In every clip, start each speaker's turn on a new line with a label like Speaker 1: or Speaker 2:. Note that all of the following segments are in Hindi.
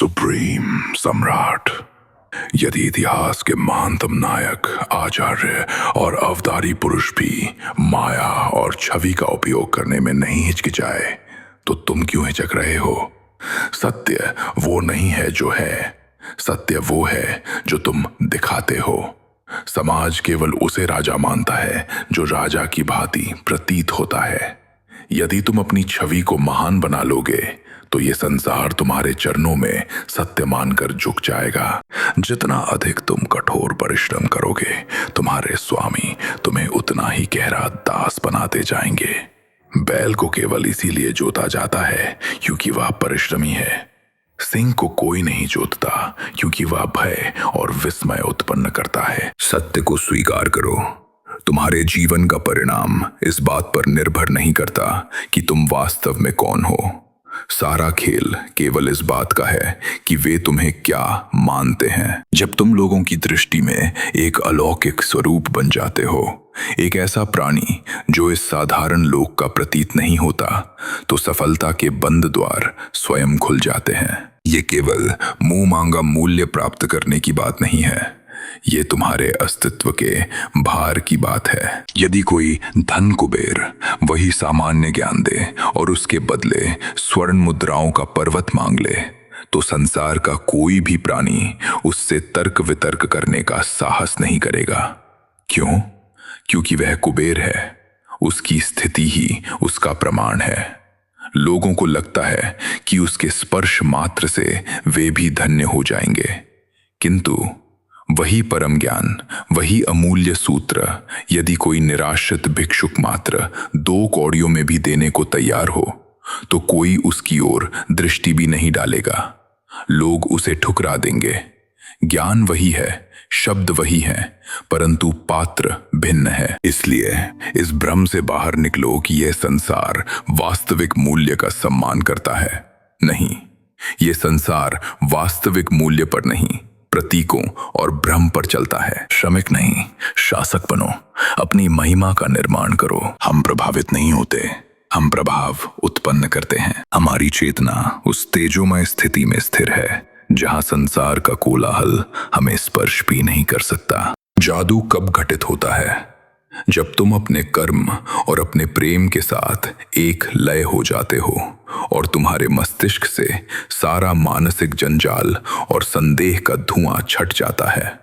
Speaker 1: सुप्रीम सम्राट। यदि इतिहास के महानतम नायक, आचार्य और अवतारी पुरुष भी माया और छवि का उपयोग करने में नहीं हिचकिचाए, तो तुम क्यों हिचक रहे हो? सत्य वो नहीं है जो है, सत्य वो है जो तुम दिखाते हो। समाज केवल उसे राजा मानता है जो राजा की भांति प्रतीत होता है। यदि तुम अपनी छवि को महान बना लोगे तो ये संसार तुम्हारे चरणों में सत्य मानकर झुक जाएगा। जितना अधिक तुम कठोर परिश्रम करोगे, तुम्हारे स्वामी तुम्हें उतना ही गहरा दास बनाते जाएंगे। बैल को केवल इसीलिए जोता जाता है क्योंकि वह परिश्रमी है। सिंह को कोई नहीं जोतता क्योंकि वह भय और विस्मय उत्पन्न करता है। सत्य को स्वीकार करो। तुम्हारे जीवन का परिणाम इस बात पर निर्भर नहीं करता कि तुम वास्तव में कौन हो। सारा खेल केवल इस बात का है कि वे तुम्हें क्या मानते हैं। जब तुम लोगों की दृष्टि में एक अलौकिक स्वरूप बन जाते हो, एक ऐसा प्राणी जो इस साधारण लोक का प्रतीत नहीं होता, तो सफलता के बंद द्वार स्वयं खुल जाते हैं। ये केवल मुंह मांगा मूल्य प्राप्त करने की बात नहीं है, ये तुम्हारे अस्तित्व के भार की बात है। यदि कोई धन कुबेर वही सामान्य ज्ञान दे और उसके बदले स्वर्ण मुद्राओं का पर्वत मांग ले, तो संसार का कोई भी प्राणी उससे तर्क वितर्क करने का साहस नहीं करेगा। क्यों? क्योंकि वह कुबेर है, उसकी स्थिति ही उसका प्रमाण है। लोगों को लगता है कि उसके स्पर्श मात्र से वे भी धन्य हो जाएंगे, किंतु वही परम ज्ञान, वही अमूल्य सूत्र यदि कोई निराश्रित भिक्षुक मात्र 2 कौड़ियों में भी देने को तैयार हो, तो कोई उसकी ओर दृष्टि भी नहीं डालेगा। लोग उसे ठुकरा देंगे। ज्ञान वही है, शब्द वही है, परंतु पात्र भिन्न है। इसलिए इस भ्रम से बाहर निकलो कि यह संसार वास्तविक मूल्य का सम्मान करता है। नहीं, यह संसार वास्तविक मूल्य पर नहीं, प्रतीकों और भ्रम पर चलता है। श्रमिक नहीं, शासक बनो। अपनी महिमा का निर्माण करो। हम प्रभावित नहीं होते, हम प्रभाव उत्पन्न करते हैं। हमारी चेतना उस तेजोमय स्थिति में स्थिर है जहां संसार का कोलाहल हमें स्पर्श भी नहीं कर सकता। जादू कब घटित होता है? जब तुम अपने कर्म और अपने प्रेम के साथ एक लय हो जाते हो और तुम्हारे मस्तिष्क से सारा मानसिक जंजाल और संदेह का धुआं छट जाता है,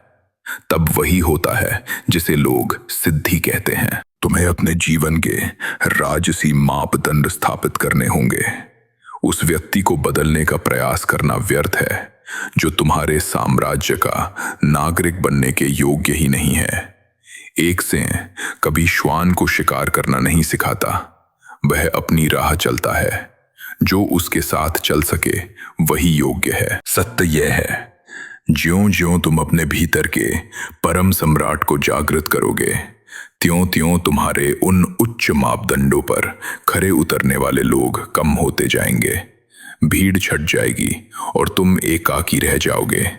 Speaker 1: तब वही होता है जिसे लोग सिद्धि कहते हैं। तुम्हें अपने जीवन के राजसी मापदंड स्थापित करने होंगे। उस व्यक्ति को बदलने का प्रयास करना व्यर्थ है जो तुम्हारे साम्राज्य का नागरिक बनने के योग्य ही नहीं है। एक सिंह कभी श्वान को शिकार करना नहीं सिखाता, वह अपनी राह चलता है। जो उसके साथ चल सके वही योग्य है। सत्य यह है, ज्यों-ज्यों तुम अपने भीतर के परम सम्राट को जागृत करोगे, त्यों-त्यों तुम्हारे उन उच्च मापदंडों पर खरे उतरने वाले लोग कम होते जाएंगे। भीड़ छट जाएगी और तुम एकाकी रह जाओगे।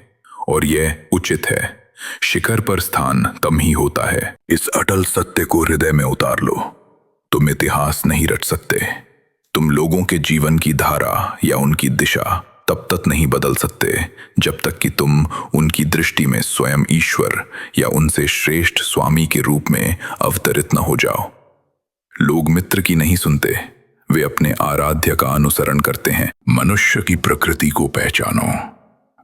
Speaker 1: और यह उचित है। शिखर पर स्थान तम ही होता है। इस अटल सत्य को हृदय में उतार लो। तुम इतिहास नहीं रच सकते। तुम लोगों के जीवन की धारा या उनकी दिशा तब तक नहीं बदल सकते जब तक कि तुम उनकी दृष्टि में स्वयं ईश्वर या उनसे श्रेष्ठ स्वामी के रूप में अवतरित न हो जाओ। लोग मित्र की नहीं सुनते, वे अपने आराध्य का अनुसरण करते हैं। मनुष्य की प्रकृति को पहचानो।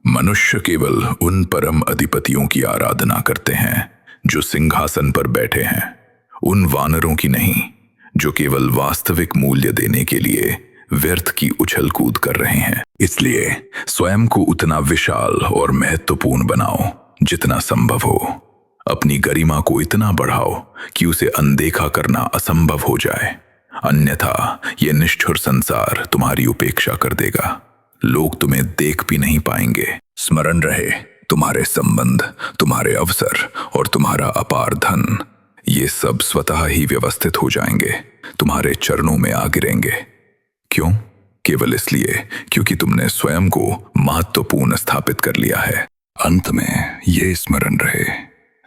Speaker 1: मनुष्य केवल उन परम अधिपतियों की आराधना करते हैं जो सिंहासन पर बैठे हैं, उन वानरों की नहीं जो केवल वास्तविक मूल्य देने के लिए व्यर्थ की उछल कूद कर रहे हैं। इसलिए स्वयं को उतना विशाल और महत्वपूर्ण बनाओ जितना संभव हो। अपनी गरिमा को इतना बढ़ाओ कि उसे अनदेखा करना असंभव हो जाए, अन्यथा यह निष्ठुर संसार तुम्हारी उपेक्षा कर देगा। लोग तुम्हें देख भी नहीं पाएंगे। स्मरण रहे, तुम्हारे संबंध, तुम्हारे अवसर और तुम्हारा अपार धन, ये सब स्वतः ही व्यवस्थित हो जाएंगे, तुम्हारे चरणों में आ गिरेंगे। क्यों? केवल इसलिए क्योंकि तुमने स्वयं को महत्वपूर्ण स्थापित कर लिया है। अंत में ये स्मरण रहे,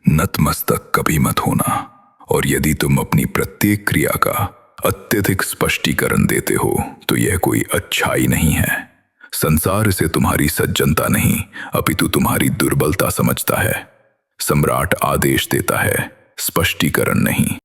Speaker 1: नतमस्तक कभी मत होना। और यदि तुम अपनी प्रत्येक क्रिया का अत्यधिक स्पष्टीकरण देते हो तो यह कोई अच्छाई नहीं है। संसार इसे तुम्हारी सज्जनता नहीं अपितु तुम्हारी दुर्बलता समझता है। सम्राट आदेश देता है, स्पष्टीकरण नहीं।